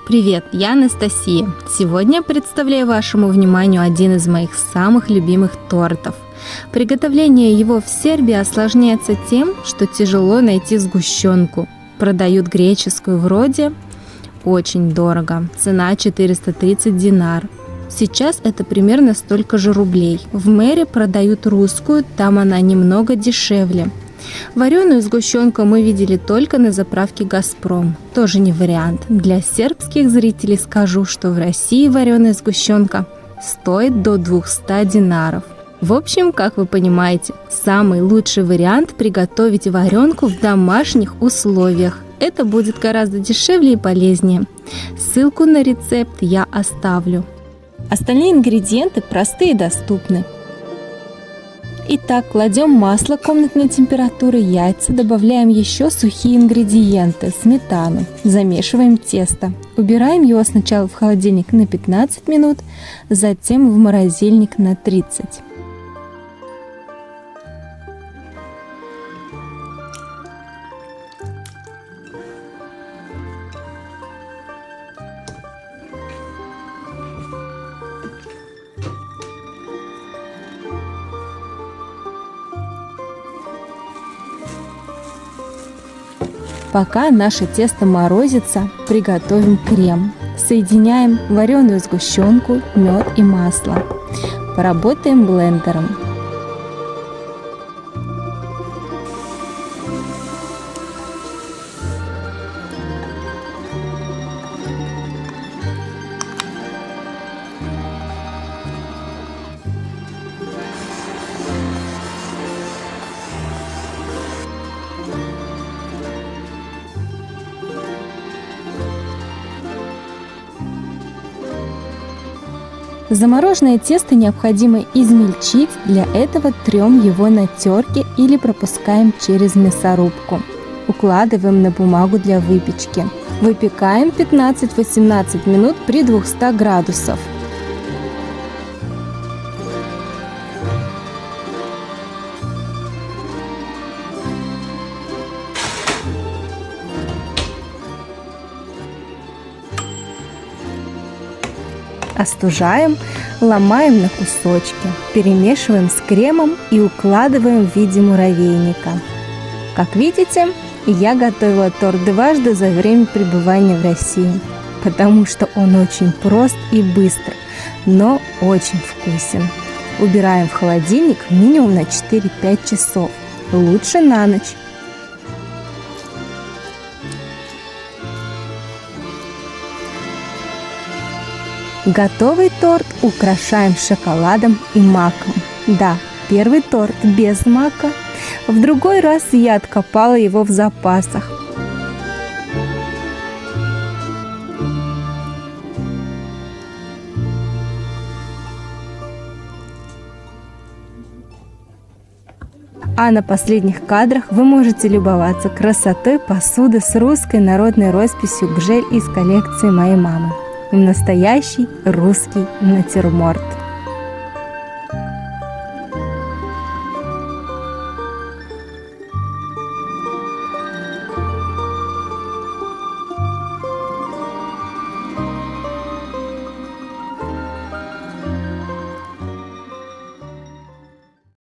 Привет, я Анастасия. Сегодня я представляю вашему вниманию один из моих самых любимых тортов. Приготовление его в Сербии осложняется тем, что тяжело найти сгущенку. Продают греческую вроде очень дорого, цена 430 динар. Сейчас это примерно столько же рублей. В Мэре продают русскую, там она немного дешевле. Вареную сгущенку мы видели только на заправке «Газпром». Тоже не вариант. Для сербских зрителей скажу, что в России вареная сгущенка стоит до 200 динаров. В общем, как вы понимаете, самый лучший вариант приготовить варенку в домашних условиях. Это будет гораздо дешевле и полезнее. Ссылку на рецепт я оставлю. Остальные ингредиенты простые и доступны. Итак, кладем масло комнатной температуры, яйца, добавляем еще сухие ингредиенты, сметану, замешиваем тесто. Убираем его сначала в холодильник на 15 минут, затем в морозильник на 30. Пока наше тесто морозится, приготовим крем. Соединяем вареную сгущенку, мед и масло. Поработаем блендером. Замороженное тесто необходимо измельчить, для этого трем его на терке или пропускаем через мясорубку. Укладываем на бумагу для выпечки. Выпекаем 15-18 минут при 200 градусах. Остужаем, ломаем на кусочки, перемешиваем с кремом и укладываем в виде муравейника. Как видите, я готовила торт дважды за время пребывания в России, потому что он очень прост и быстр, но очень вкусен. Убираем в холодильник минимум на 4-5 часов, лучше на ночь. Готовый торт украшаем шоколадом и маком. Да, первый торт без мака. В другой раз я откопала его в запасах. А на последних кадрах вы можете любоваться красотой посуды с русской народной росписью гжель из коллекции моей мамы. Настоящий русский натюрморт.